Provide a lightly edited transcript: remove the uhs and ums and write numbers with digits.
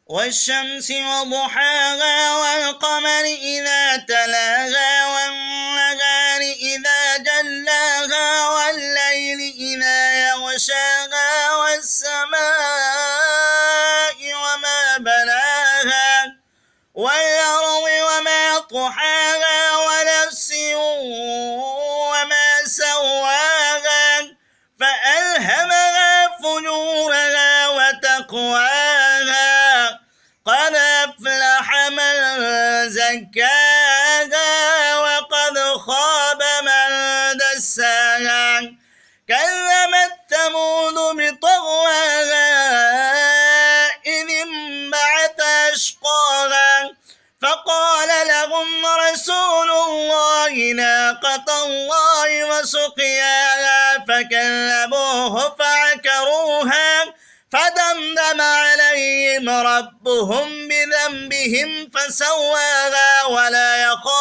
والشمس وضحاها والقمر إذا تلاها والنهار إذا جلاها والليل إذا يغشاها والسماء وما بناها والأرض وما طحاها ونفس وما سواها فألهمها فجورها وتقواها قد أفلح من زكاها وقد خاب من دساها كذبت ثمود بطغواها إذ انبعث أشقاها فقال لهم رسول الله ناقة الله وسقياها فكذبوه فعكروها فدمدم عليهم ربهم بذنبهم فسواها ولا يخاف